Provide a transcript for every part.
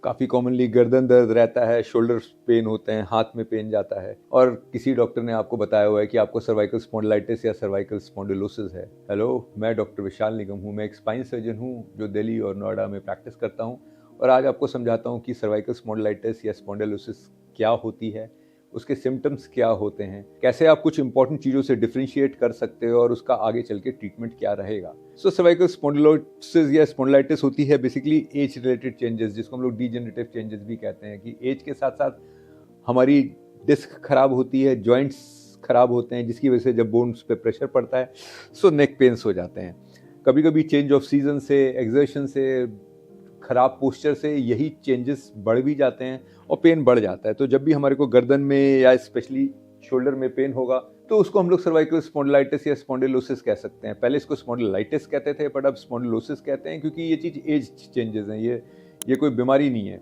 काफ़ी कॉमनली गर्दन दर्द रहता है, शोल्डर पेन होते हैं, हाथ में पेन जाता है और किसी डॉक्टर ने आपको बताया हुआ है कि आपको सर्वाइकल स्पॉन्डिलाइटिस या सर्वाइकल स्पॉन्डिलोसिस है। हेलो, मैं डॉक्टर विशाल निगम हूँ। मैं एक स्पाइन सर्जन हूँ जो दिल्ली और नोएडा में प्रैक्टिस करता हूँ और आज आपको समझाता हूँ कि सर्वाइकल स्पॉन्डिलाइटिस या स्पॉन्डिलोसिस क्या होती है, उसके सिम्टम्स क्या होते हैं, कैसे आप कुछ इंपॉर्टेंट चीज़ों से डिफ्रेंशिएट कर सकते हो और उसका आगे चल के ट्रीटमेंट क्या रहेगा। सर्वाइकल स्पॉन्डिलोसिस या स्पॉन्डिलाइटिस होती है बेसिकली एज रिलेटेड चेंजेस, जिसको हम लोग डीजेनरेटिव चेंजेस भी कहते हैं कि एज के साथ साथ हमारी डिस्क खराब होती है, जॉइंट्स खराब होते हैं, जिसकी वजह से जब बोन्स पे प्रेशर पड़ता है नेक पेन्स हो जाते हैं। कभी कभी चेंज ऑफ सीजन से, एक्सर्शन से, खराब पोस्चर से यही चेंजेस बढ़ भी जाते हैं और पेन बढ़ जाता है। तो जब भी हमारे को गर्दन में या स्पेशली शोल्डर में पेन होगा तो उसको हम लोग सर्वाइकल स्पॉन्डिलाइटिस या स्पॉन्डिलोसिस कह सकते हैं। पहले इसको स्पॉन्डिलाइटिस कहते थे बट अब स्पॉन्डिलोसिस कहते हैं, क्योंकि ये चीज़ एज चेंजेस हैं, ये कोई बीमारी नहीं है।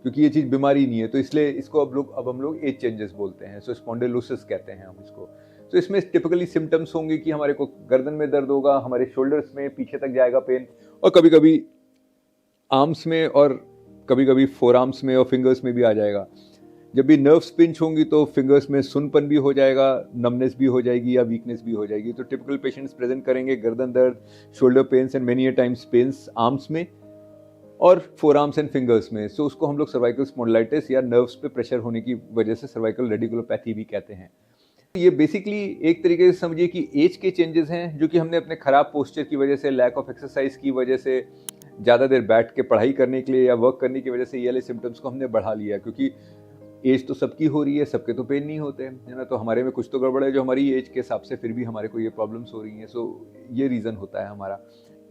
क्योंकि ये चीज़ बीमारी नहीं है तो इसलिए इसको अब हम लोग एज चेंजेस बोलते हैं। स्पॉन्डिलोसिस कहते हैं हम इसको। तो इसमें टिपिकली सिम्टम्स होंगे कि हमारे को गर्दन में दर्द होगा, हमारे शोल्डर्स में पीछे तक जाएगा पेन, और कभी कभी आर्म्स में और कभी कभी फोर आर्म्स में और फिंगर्स में भी आ जाएगा। जब भी नर्व्स पिंच होंगी तो फिंगर्स में सुनपन भी हो जाएगा, नमनेस भी हो जाएगी या वीकनेस भी हो जाएगी। तो टिपिकल पेशेंट्स प्रेजेंट करेंगे गर्दन दर्द, shoulder pains and many times pains arms में और फोर आर्म्स एंड फिंगर्स में। उसको हम लोग सर्वाइकल स्पॉन्डिलाइटिस या नर्व्स पे प्रेशर होने की वजह से सर्वाइकल रेडिकुलोपैथी भी कहते हैं। ये बेसिकली एक तरीके से समझिए कि एज के चेंजेस हैं जो कि हमने अपने खराब पोस्चर की वजह से, लैक ऑफ एक्सरसाइज की वजह से, ज़्यादा देर बैठ के पढ़ाई करने के लिए या वर्क करने की वजह से ये वाले सिम्टम्स को हमने बढ़ा लिया। क्योंकि एज तो सबकी हो रही है, सबके तो पेन नहीं होते हैं, है ना। तो हमारे में कुछ तो गड़बड़ है जो हमारी एज के हिसाब से फिर भी हमारे को ये प्रॉब्लम्स हो रही हैं। ये रीज़न होता है हमारा।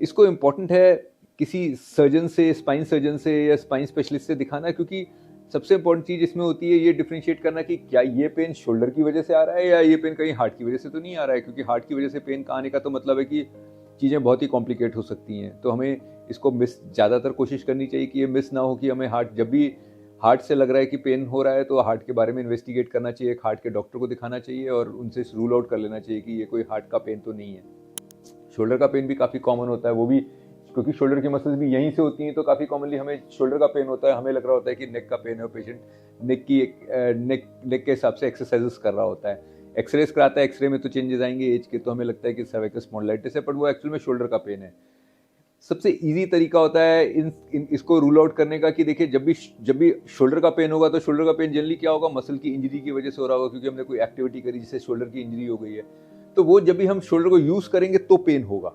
इसको इम्पॉर्टेंट है किसी सर्जन से, स्पाइन सर्जन से या स्पाइन स्पेशलिस्ट से दिखाना, क्योंकि सबसे इंपॉर्टेंट चीज़ इसमें होती है ये डिफरेंशिएट करना कि क्या ये पेन शोल्डर की वजह से आ रहा है या ये पेन कहीं हार्ट की वजह से तो नहीं आ रहा है। क्योंकि हार्ट की वजह से पेन का आने का तो मतलब है कि चीज़ें बहुत ही कॉम्प्लिकेट हो सकती हैं। तो हमें इसको ज़्यादातर कोशिश करनी चाहिए कि ये मिस ना हो कि हमें जब भी हार्ट से लग रहा है कि पेन हो रहा है तो हार्ट के बारे में इन्वेस्टिगेट करना चाहिए, हार्ट के डॉक्टर को दिखाना चाहिए और उनसे रूल आउट कर लेना चाहिए कि ये कोई हार्ट का पेन तो नहीं है। शोल्डर का पेन भी काफ़ी कॉमन होता है, वो भी क्योंकि शोल्डर की मसल्स भी यहीं से होती हैं। तो काफ़ी कॉमनली हमें शोल्डर का पेन होता है, हमें लग रहा होता है कि नेक का पेन है और पेशेंट नेक के हिसाब से एक्सरसाइजेस कर रहा होता है। एक्सरेज कराता है, एक्सरे में तो चेंजेस आएंगे एज के, तो हमें लगता है कि सर्वाइकल स्पॉन्डिलाइटिस है, बट वो एक्चुअल में शोल्डर का पेन है। सबसे इजी तरीका होता है इसको रूल आउट करने का कि देखिए जब भी शोल्डर का पेन होगा तो शोल्डर का पेन जनरली क्या होगा, मसल की इंजरी की वजह से हो रहा होगा, क्योंकि हमने कोई एक्टिविटी करी जिससे शोल्डर की इंजरी हो गई है। तो वो जब भी हम शोल्डर को यूज करेंगे तो पेन होगा,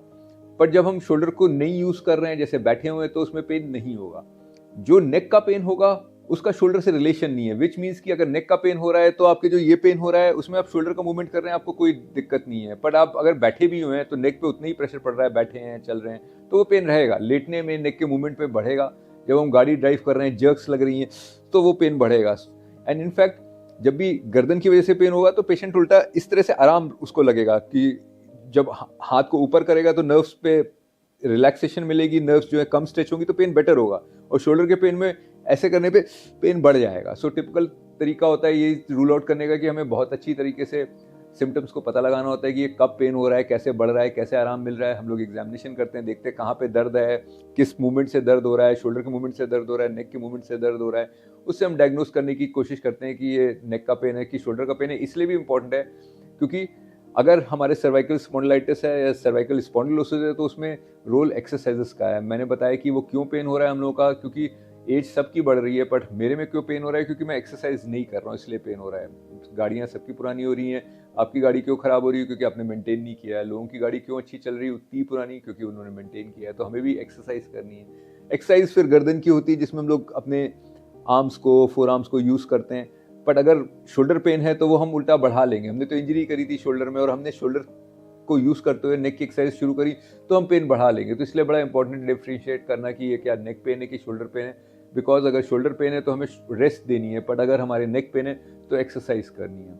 पर जब हम शोल्डर को नहीं यूज कर रहे हैं, जैसे बैठे हुए हैं, तो उसमें पेन नहीं होगा। जो नेक का पेन होगा उसका शोल्डर से रिलेशन नहीं है, विच मीन्स कि अगर नेक का पेन हो रहा है तो आपके जो ये पेन हो रहा है उसमें आप शोल्डर का मूवमेंट कर रहे हैं, आपको कोई दिक्कत नहीं है। बट आप अगर बैठे भी हुए हैं तो नेक पे उतना ही प्रेशर पड़ रहा है, बैठे हैं, चल रहे हैं, तो वो पेन रहेगा। लेटने में नेक के मूवमेंट पे बढ़ेगा, जब हम गाड़ी ड्राइव कर रहे हैं, जर्क्स लग रही हैं, तो वो पेन बढ़ेगा। एंड इनफैक्ट जब भी गर्दन की वजह से पेन होगा तो पेशेंट उल्टा इस तरह से आराम उसको लगेगा कि जब हाथ को ऊपर करेगा तो नर्व्स पे रिलैक्सेशन मिलेगी, नर्व्स जो है कम स्ट्रेच होंगी तो पेन बेटर होगा, और शोल्डर के पेन में ऐसे करने पे पेन बढ़ जाएगा। टिपिकल तरीका होता है ये रूल आउट करने का कि हमें बहुत अच्छी तरीके से सिम्टम्स को पता लगाना होता है कि ये कब पेन हो रहा है, कैसे बढ़ रहा है, कैसे आराम मिल रहा है। हम लोग एग्जामिनेशन करते हैं, देखते हैं कहाँ पे दर्द है, किस मूवमेंट से दर्द हो रहा है, शोल्डर के मूवमेंट से दर्द हो रहा है, नेक के मूवमेंट से दर्द हो रहा है। उससे हम डायग्नोस करने की कोशिश करते हैं कि ये नेक का पेन है कि शोल्डर का पेन है। इसलिए भी इंपॉर्टेंट है क्योंकि अगर हमारे सर्वाइकल स्पॉन्डिलाइटिस है या सर्वाइकल स्पॉन्डिलोसिस है तो उसमें रोल एक्सरसाइजेस का है। मैंने बताया कि वो क्यों पेन हो रहा है हम लोगों का, क्योंकि एज सबकी बढ़ रही है, बट मेरे में क्यों पेन हो रहा है, क्योंकि मैं एक्सरसाइज नहीं कर रहा हूँ इसलिए पेन हो रहा है। गाड़ियाँ सबकी पुरानी हो रही हैं, आपकी गाड़ी क्यों खराब हो रही है, क्योंकि आपने मेंटेन नहीं किया है। लोगों की गाड़ी क्यों अच्छी चल रही है, उतनी पुरानी, क्योंकि उन्होंने मेंटेन किया है। तो हमें भी एक्सरसाइज करनी है। एक्सरसाइज फिर गर्दन की होती है जिसमें हम लोग अपने आर्म्स को, फोर आर्म्स को यूज करते हैं। बट अगर शोल्डर पेन है तो वो हम उल्टा बढ़ा लेंगे। हमने तो इंजरी करी थी शोल्डर में और हमने शोल्डर को यूज करते हुए नेक की एक्सरसाइज शुरू करी तो हम पेन बढ़ा लेंगे। तो इसलिए बड़ा इंपॉर्टेंट डिफरेंशिएट करना कि ये क्या नेक पेन है कि शोल्डर पेन है। बिकॉज अगर शोल्डर पेन है तो हमें रेस्ट देनी है, बट अगर हमारे नेक पेन है तो एक्सरसाइज करनी है।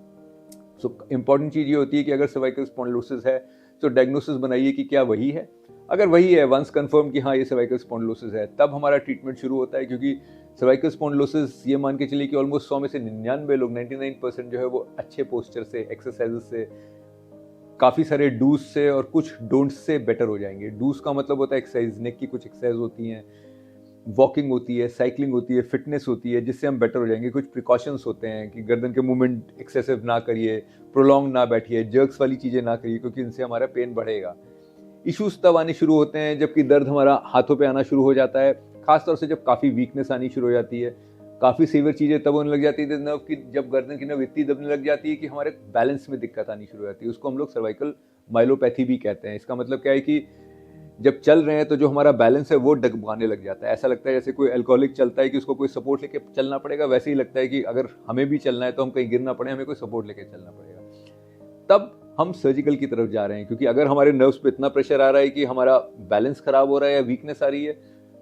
इंपॉर्टेंट चीज़ ये होती है कि अगर सर्वाइकल स्पॉन्डिलोसिस है तो डायग्नोसिस बनाइए कि क्या वही है। अगर वही है, वंस कंफर्म कि हाँ ये सर्वाइकल स्पॉन्डिलोसिस है, तब हमारा ट्रीटमेंट शुरू होता है। क्योंकि सर्वाइकल स्पॉन्डिलोसिस ये मान के चलिए कि ऑलमोस्ट 100 में से 99 लोग, 99% जो है वो अच्छे पोस्चर से, एक्सरसाइजेस से, काफ़ी सारे डूज से और कुछ डोंट्स से बेटर हो जाएंगे। डूज का मतलब होता है एक्सरसाइज, नेक की कुछ एक्सरसाइज होती हैं वॉकिंग होती है, साइकिलिंग होती है, फिटनेस होती है, जिससे हम बेटर हो जाएंगे। कुछ प्रिकॉशंस होते हैं कि गर्दन के मूवमेंट एक्सेसिव ना करिए, प्रोलॉन्ग ना बैठिए, जर्क्स वाली चीज़ें ना करिए, क्योंकि इनसे हमारा पेन बढ़ेगा। इश्यूज तब आने शुरू होते हैं जबकि दर्द हमारा हाथों पे आना शुरू हो जाता है, खासतौर से जब काफ़ी वीकनेस आनी शुरू हो जाती है। काफ़ी सीवियर चीज़ें तब होने लग जाती है नर्व की, जब गर्दन की नर्व इतनी दबने लग जाती है कि हमारे बैलेंस में दिक्कत आनी शुरू हो जाती है। उसको हम लोग सर्वाइकल माइलोपैथी भी कहते हैं। इसका मतलब क्या है कि जब चल रहे हैं तो जो हमारा बैलेंस है वो डगमगाने लग जाता है। ऐसा लगता है जैसे कोई अल्कोहलिक चलता है कि उसको कोई सपोर्ट लेके चलना पड़ेगा, वैसे ही लगता है कि अगर हमें भी चलना है तो हम कहीं गिर ना पड़े, हमें कोई सपोर्ट लेके चलना पड़ेगा। तब हम सर्जिकल की तरफ जा रहे हैं, क्योंकि अगर हमारे नर्व्स पे इतना प्रेशर आ रहा है कि हमारा बैलेंस खराब हो रहा है या वीकनेस आ रही है,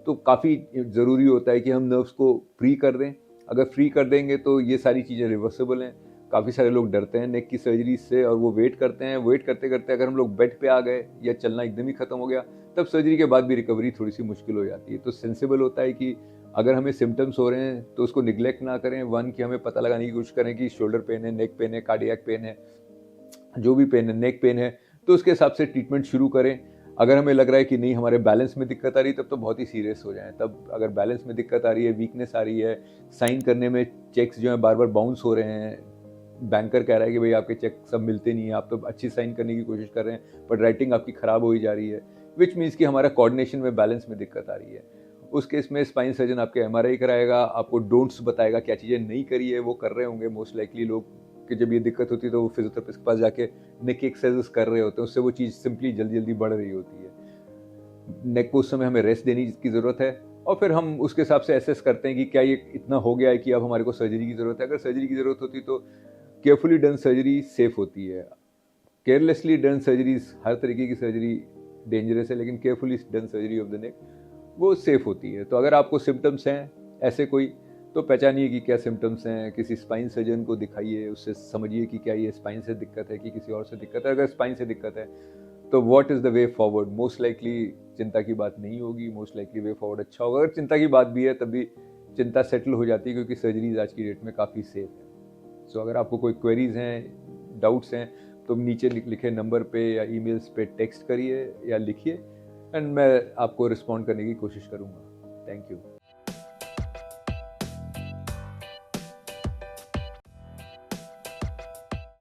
तो काफ़ी ज़रूरी होता है कि हम नर्व्स को फ्री कर दें। अगर फ्री कर देंगे तो ये सारी चीज़ें रिवर्सिबल हैं। काफ़ी सारे लोग डरते हैं नेक की सर्जरी से और वो वेट करते हैं। वेट करते करते अगर हम लोग बेड पे आ गए या चलना एकदम ही ख़त्म हो गया, तब सर्जरी के बाद भी रिकवरी थोड़ी सी मुश्किल हो जाती है। तो सेंसिबल होता है कि अगर हमें सिम्टम्स हो रहे हैं तो उसको निगलेक्ट ना करें। वन, कि हमें पता लगाने की कोशिश करें कि शोल्डर पेन है, नेक पेन है, कार्डियक पेन है, जो भी पेन है, नेक पेन है, तो उसके हिसाब से ट्रीटमेंट शुरू करें। अगर हमें लग रहा है कि नहीं हमारे बैलेंस में दिक्कत आ रही है, तब तो बहुत ही सीरियस हो जाएं। तब अगर बैलेंस में दिक्कत आ रही है, वीकनेस आ रही है, साइन करने में चेक्स जो है बार बार बाउंस हो रहे हैं, बैंकर कह रहा है कि भाई आपके चेक सब मिलते नहीं है, आप तो अच्छी साइन करने की कोशिश कर रहे हैं पर राइटिंग आपकी ख़राब हो ही जा रही है, विच मीन्स कि हमारा कोऑर्डिनेशन में, बैलेंस में दिक्कत आ रही है। उस केस में स्पाइन सर्जन आपके एमआरआई कराएगा, आपको डोंट्स बताएगा, क्या चीज़ें नहीं करी है वो कर रहे होंगे मोस्ट लाइकली लोग, कि जब ये दिक्कत होती है तो वो फिजियोथेरेपिस्ट के पास जाके नेक एक्सरसाइज कर रहे होते हैं, उससे वो चीज़ सिंपली जल्दी जल्दी बढ़ रही होती है। नेक को उस समय हमें रेस्ट देने की ज़रूरत है और फिर हम उसके हिसाब से एसेस करते हैं कि क्या ये इतना हो गया है कि अब हमारे को सर्जरी की ज़रूरत है। अगर सर्जरी की ज़रूरत होती तो केयरफुली डन सर्जरी सेफ होती है। केयरलेसली डन सर्जरीज, हर तरीके की सर्जरी डेंजरस है, लेकिन carefully done surgery of the neck वो सेफ होती है। तो अगर आपको सिम्टम्स हैं ऐसे कोई, तो पहचानिए कि क्या सिम्टम्स हैं, किसी स्पाइन सर्जन को दिखाइए, उससे समझिए कि क्या ये स्पाइन से दिक्कत है कि किसी और से दिक्कत है। अगर स्पाइन से दिक्कत है तो what is the way forward. Most likely चिंता की बात नहीं होगी, मोस्ट लाइकली वे फॉरवर्ड अच्छा होगा। अगर चिंता की बात भी है तब भी चिंता सेटल हो जाती है, क्योंकि सर्जरीज आज की डेट में काफ़ी सेफ है। सो अगर आपको कोई क्वेरीज हैं, डाउट्स हैं, तो नीचे लिखे नंबर पे या ईमेल्स पे टेक्स्ट करिए या लिखिए, एंड मैं आपको रिस्पॉन्ड करने की कोशिश करूँगा। Thank you.